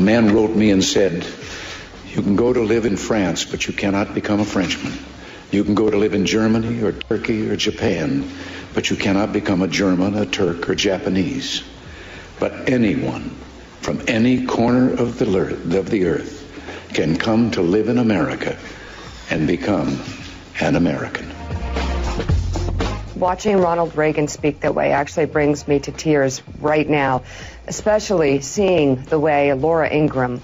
man wrote me and said, "You can go to live in France, but you cannot become a Frenchman. You can go to live in Germany or Turkey or Japan, but you cannot become a German, a Turk, or Japanese. But anyone from any corner of the earth can come to live in America and become an American." Watching Ronald Reagan speak that way actually brings me to tears right now, especially seeing the way Laura Ingraham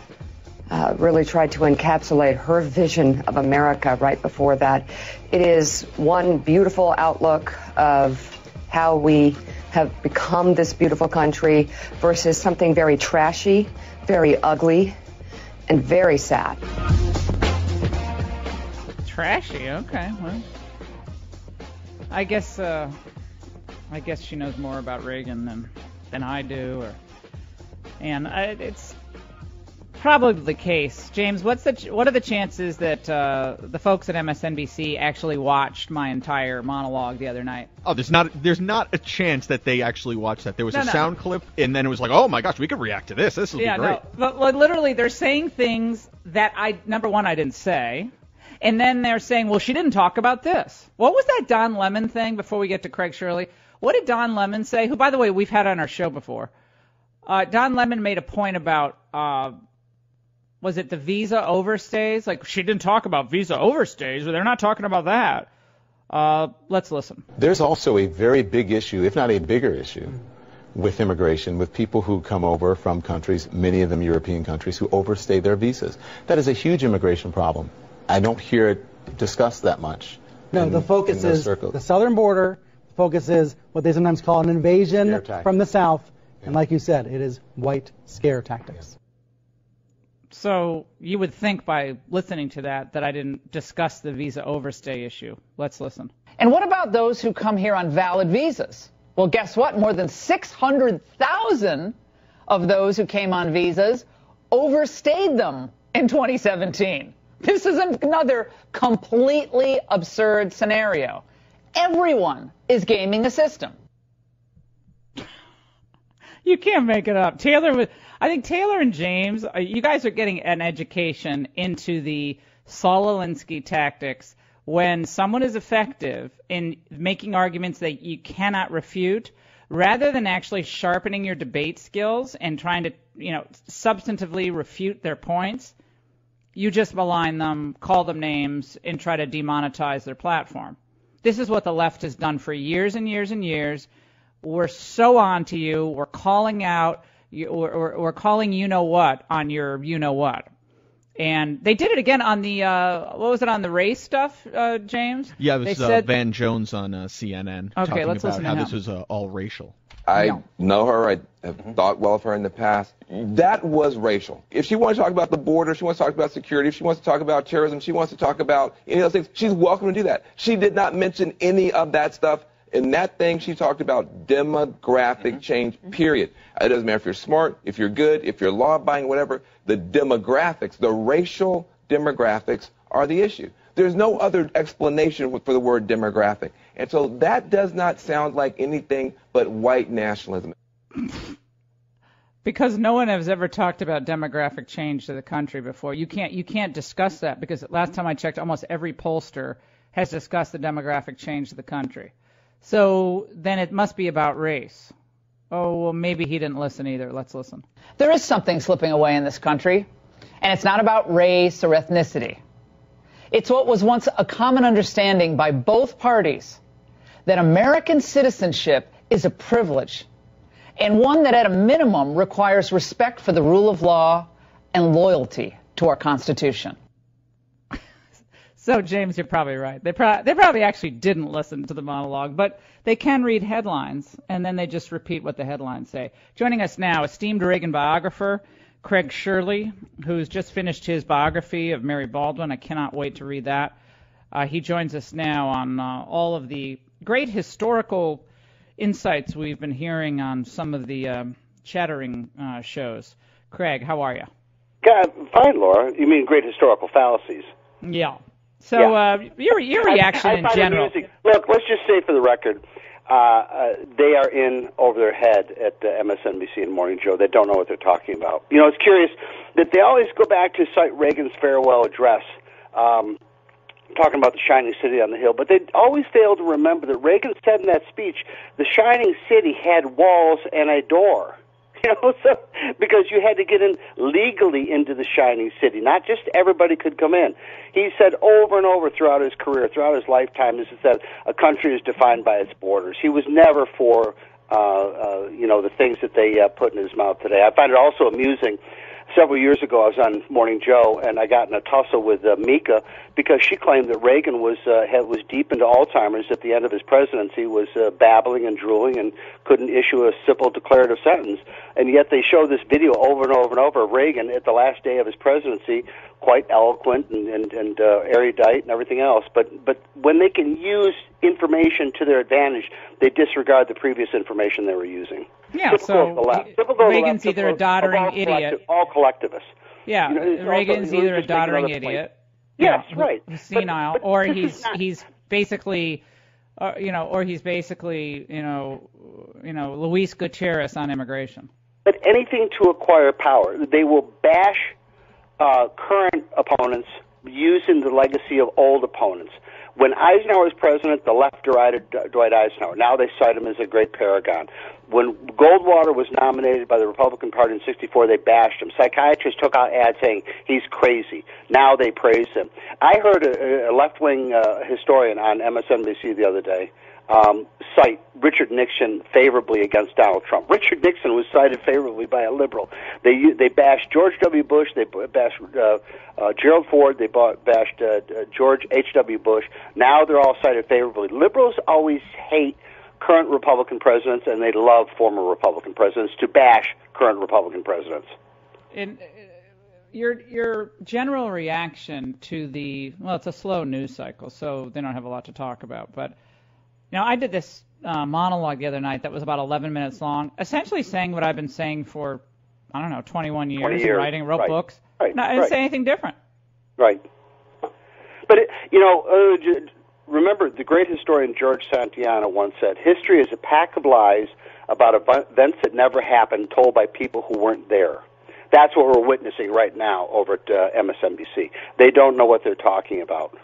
really tried to encapsulate her vision of America right before that. It is one beautiful outlook of how we have become this beautiful country versus something very trashy, very ugly, and very sad. Trashy, okay. Well, I guess she knows more about Reagan than I do, it's probably the case. James, what are the chances that the folks at MSNBC actually watched my entire monologue the other night? Oh, there's not a chance that they actually watched that. There was a sound clip, and then it was like, oh my gosh, we could react to this. This will be great. No, but literally, they're saying things that number one, I didn't say. And then they're saying, well, she didn't talk about this. What was that Don Lemon thing before we get to Craig Shirley? What did Don Lemon say? Who, by the way, we've had on our show before. Don Lemon made a point about, was it the visa overstays? Like, she didn't talk about visa overstays, but they're not talking about that. Let's listen. There's also a very big issue, if not a bigger issue, with immigration, with people who come over from countries, many of them European countries, who overstay their visas. That is a huge immigration problem. I don't hear it discussed that much. No, the focus is the southern border. The focus is what they sometimes call an invasion from the south. Yeah. And like you said, it is white scare tactics. So you would think by listening to that I didn't discuss the visa overstay issue. Let's listen. And what about those who come here on valid visas? Well, guess what? More than 600,000 of those who came on visas overstayed them in 2017. This is another completely absurd scenario. Everyone is gaming the system. You can't make it up. I think Taylor and James, you guys are getting an education into the Saul Alinsky tactics when someone is effective in making arguments that you cannot refute, rather than actually sharpening your debate skills and trying to, substantively refute their points. You just malign them, call them names, and try to demonetize their platform. This is what the left has done for years and years and years. We're so on to you. We're calling out, we're calling you-know-what on your you-know-what. And they did it again on the, what was it, on the race stuff, James? Yeah, it was Van Jones on CNN talking let's about listen to how him. this was all racial. I know her. I have thought well of her in the past. That was racial. If she wants to talk about the border, she wants to talk about security, if she wants to talk about terrorism, she wants to talk about any of those things, she's welcome to do that. She did not mention any of that stuff. In that thing, she talked about demographic change, period. It doesn't matter if you're smart, if you're good, if you're law-abiding, whatever. The demographics, the racial demographics are the issue. There's no other explanation for the word demographic. And so that does not sound like anything but white nationalism. Because no one has ever talked about demographic change to the country before. You can't discuss that because last time I checked, almost every pollster has discussed the demographic change to the country. So then it must be about race. Oh, well, maybe he didn't listen either. Let's listen. There is something slipping away in this country, and it's not about race or ethnicity. It's what was once a common understanding by both parties, that American citizenship is a privilege, and one that at a minimum requires respect for the rule of law and loyalty to our Constitution. So, James, you're probably right. They probably actually didn't listen to the monologue, but they can read headlines, and then they just repeat what the headlines say. Joining us now, esteemed Reagan biographer Craig Shirley, who's just finished his biography of Mary Baldwin. I cannot wait to read that. He joins us now on all of the great historical insights we've been hearing on some of the chattering shows. Craig, how are you? Fine, Laura. You mean great historical fallacies? Yeah. So your reaction in general. Look, let's just say for the record, they are in over their head at MSNBC and Morning Joe. They don't know what they're talking about. You know, it's curious that they always go back to cite Reagan's farewell address, talking about the shining city on the hill, but they always fail to remember that Reagan said in that speech, the shining city had walls and a door. You know, so because you had to get in legally into the shining city, not just everybody could come in. He said over and over throughout his career, throughout his lifetime, this is that a country is defined by its borders. He was never for, you know, the things that they put in his mouth today. I find it also amusing. Several years ago, I was on Morning Joe, and I got in a tussle with Mika because she claimed that Reagan was deep into Alzheimer's at the end of his presidency, was babbling and drooling and couldn't issue a simple declarative sentence. And yet they show this video over and over and over of Reagan at the last day of his presidency, quite eloquent and erudite and everything else. But when they can use information to their advantage, they disregard the previous information they were using. Yeah, so Reagan's either a doddering idiot. All collectivists. Yeah, you know, Reagan's either a doddering idiot. Yes, right. Senile, or he's basically, or he's basically, Luis Gutierrez on immigration. But anything to acquire power, they will bash current opponents using the legacy of old opponents. When Eisenhower was president, the left derided Dwight Eisenhower. Now they cite him as a great paragon. When Goldwater was nominated by the Republican Party in '64, they bashed him. Psychiatrists took out ads saying he's crazy. Now they praise him. I heard a left-wing historian on MSNBC the other day cite Richard Nixon favorably against Donald Trump. Richard Nixon was cited favorably by a liberal. They bashed George W. Bush. They bashed Gerald Ford. They bashed George H.W. Bush. Now they're all cited favorably. Liberals always hate current Republican presidents, and they love former Republican presidents to bash current Republican presidents. And your general reaction to it's a slow news cycle, so they don't have a lot to talk about, but I did this monologue the other night that was about 11 minutes long, essentially saying what I've been saying for, 21 years, writing, wrote books. Right. I didn't say anything different. Right. But, remember, the great historian George Santayana once said, history is a pack of lies about events that never happened told by people who weren't there. That's what we're witnessing right now over at MSNBC. They don't know what they're talking about.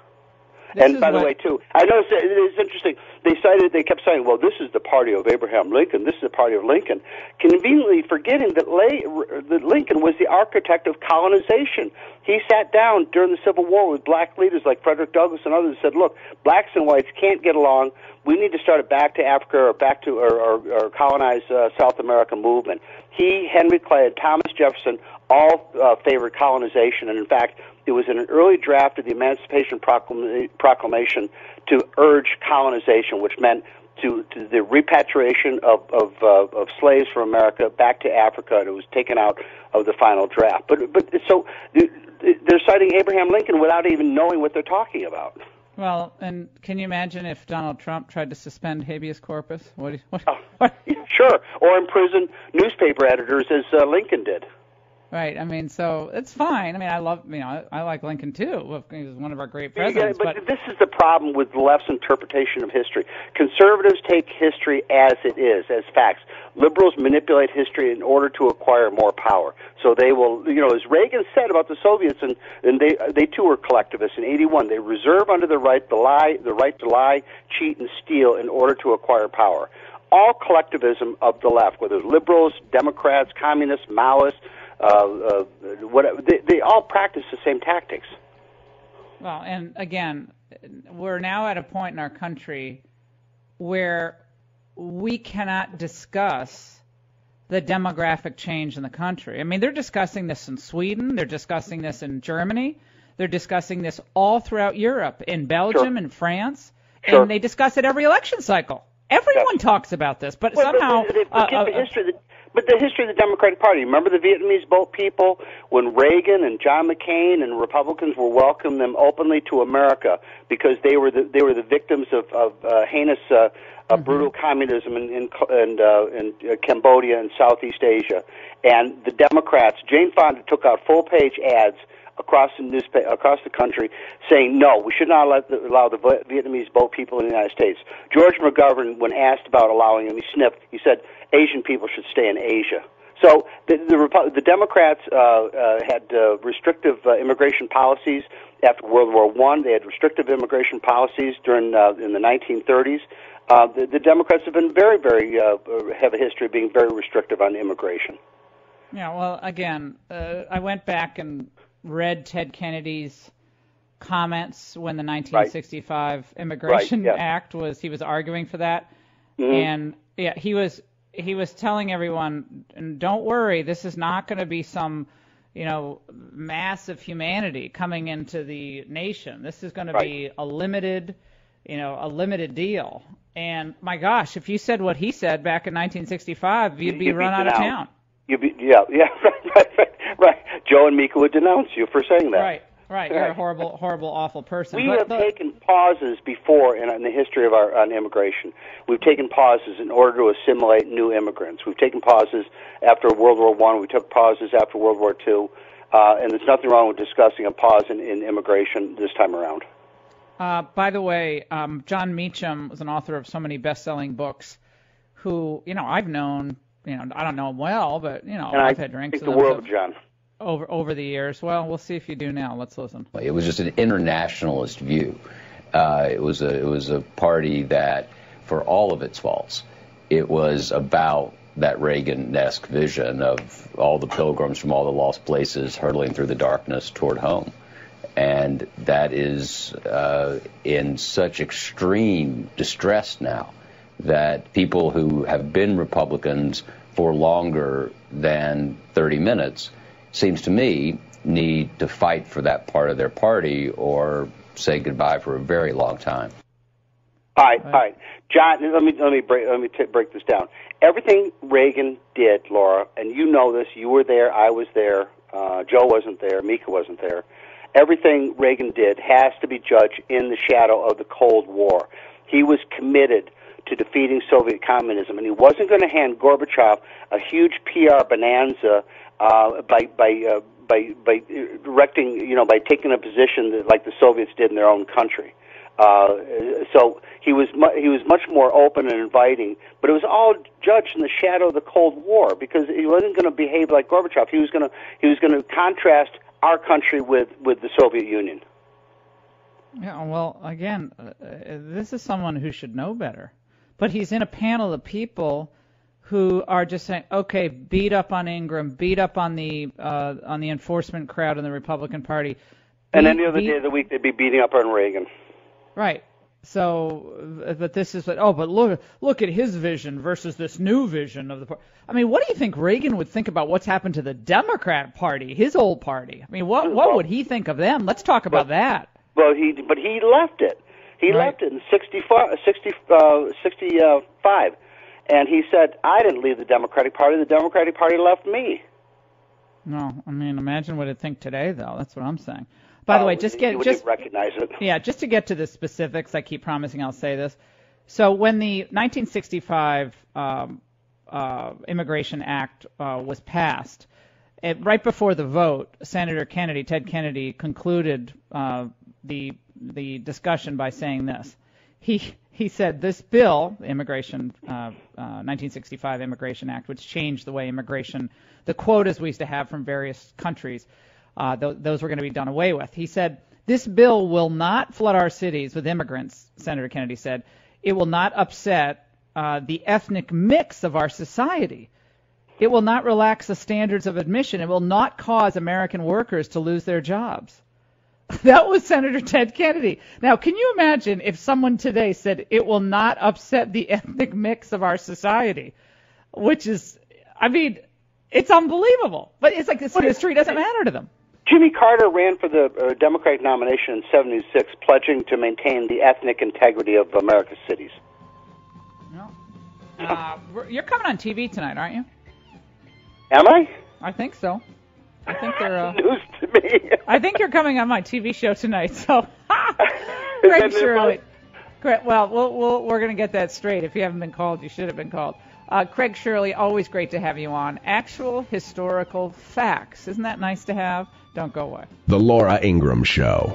And by the way, too, I noticed it's interesting. They kept saying, well, this is the party of Abraham Lincoln. This is the party of Lincoln, conveniently forgetting that Lincoln was the architect of colonization. He sat down during the Civil War with black leaders like Frederick Douglass and others and said, look, blacks and whites can't get along. We need to start a back to Africa or colonize South America movement. He, Henry Clay, and Thomas Jefferson all favored colonization, and in fact, it was in an early draft of the Emancipation Proclamation to urge colonization, which meant to the repatriation of slaves from America back to Africa, and it was taken out of the final draft. But so they're citing Abraham Lincoln without even knowing what they're talking about. Well, and can you imagine if Donald Trump tried to suspend habeas corpus? What? Sure, or imprison newspaper editors as Lincoln did. Right. I mean, so it's fine. I mean, I like Lincoln too. He was one of our great presidents. Yeah, but this is the problem with the left's interpretation of history. Conservatives take history as it is, as facts. Liberals manipulate history in order to acquire more power. So they will, as Reagan said about the Soviets, and they too were collectivists in '81. They reserve under the right to lie, cheat, and steal in order to acquire power. All collectivism of the left, whether it's liberals, Democrats, communists, Maoists, whatever, they all practice the same tactics. Well, and again, we're now at a point in our country where we cannot discuss the demographic change in the country. I mean, they're discussing this in Sweden, they're discussing this in Germany, they're discussing this all throughout Europe, in Belgium, in France, and they discuss it every election cycle. Everyone talks about this, but somehow... But the history of the Democratic Party, remember the Vietnamese boat people when Reagan and John McCain and Republicans were welcoming them openly to America because they were the victims of heinous brutal communism in Cambodia and Southeast Asia. And the Democrats, Jane Fonda took out full-page ads across the country saying, no, we should not allow the Vietnamese boat people in the United States. George McGovern, when asked about allowing them, he sniffed. He said, Asian people should stay in Asia. So the Democrats had restrictive immigration policies after World War I. They had restrictive immigration policies in the 1930s. The Democrats have been have a history of being very restrictive on immigration. Yeah, well, again, I went back and read Ted Kennedy's comments when the 1965 Immigration Act he was arguing for that. Mm-hmm. And yeah, he was telling everyone, don't worry, this is not going to be some, mass of humanity coming into the nation. This is going to be a limited deal. And my gosh, if you said what he said back in 1965, you'd be run out of town. Right. Joe and Mika would denounce you for saying that. Right. You're a horrible, awful person. We have taken pauses before in the history of on immigration. We've taken pauses in order to assimilate new immigrants. We've taken pauses after World War I. We took pauses after World War II. And there's nothing wrong with discussing a pause in immigration this time around. By the way, John Meacham was an author of so many best-selling books who, I've known, I don't know him well, but, I've had drinks with him. The world of John. Over the years. Well, we'll see if you do now. Let's listen. It was just an internationalist view. It was a party that, for all of its faults, it was about that Reagan-esque vision of all the pilgrims from all the lost places hurtling through the darkness toward home. And that is in such extreme distress now that people who have been Republicans for longer than 30 minutes, seems to me, need to fight for that part of their party or say goodbye for a very long time. All right. John, let me break this down. Everything Reagan did, Laura, and you know this, you were there, I was there, Joe wasn't there, Mika wasn't there. Everything Reagan did has to be judged in the shadow of the Cold War. He was committed to defeating Soviet communism, and he wasn't going to hand Gorbachev a huge PR bonanza by directing, by taking a position that, like the Soviets did in their own country. So he was much more open and inviting, but it was all judged in the shadow of the Cold War because he wasn't going to behave like Gorbachev. He was going to contrast our country with the Soviet Union. Yeah, well, again, this is someone who should know better, but he's in a panel of people who are just saying, okay, beat up on Ingraham, beat up on the enforcement crowd in the Republican Party. And any other day of the week, they'd be beating up on Reagan. Right. So, but this is, but look at his vision versus this new vision of the party. I mean, what do you think Reagan would think about what's happened to the Democrat Party, his old party? I mean, what would he think of them? Let's talk about that. Well, he left it. He left it in 65. And he said, I didn't leave the Democratic Party. The Democratic Party left me. No, I mean, imagine what he'd think today, though. That's what I'm saying. By the way, just recognize it. Yeah, just to get to the specifics, I keep promising I'll say this. So when the 1965 Immigration Act was passed, right before the vote, Senator Kennedy, Ted Kennedy, concluded the discussion by saying this. He said this bill, the 1965 Immigration Act, which changed the way the quotas we used to have from various countries, those were going to be done away with. He said, this bill will not flood our cities with immigrants, Senator Kennedy said. It will not upset the ethnic mix of our society. It will not relax the standards of admission. It will not cause American workers to lose their jobs. That was Senator Ted Kennedy. Now, can you imagine if someone today said it will not upset the ethnic mix of our society? Which is, I mean, it's unbelievable. But it's like this history doesn't matter to them. Jimmy Carter ran for the Democratic nomination in '76, pledging to maintain the ethnic integrity of America's cities. You're coming on TV tonight, aren't you? Am I? I think so. I think they're news to me. I think you're coming on my TV show tonight. So, Craig Shirley. Well, we're going to get that straight. If you haven't been called, you should have been called. Craig Shirley, always great to have you on. Actual historical facts. Isn't that nice to have? Don't go away. The Laura Ingraham Show.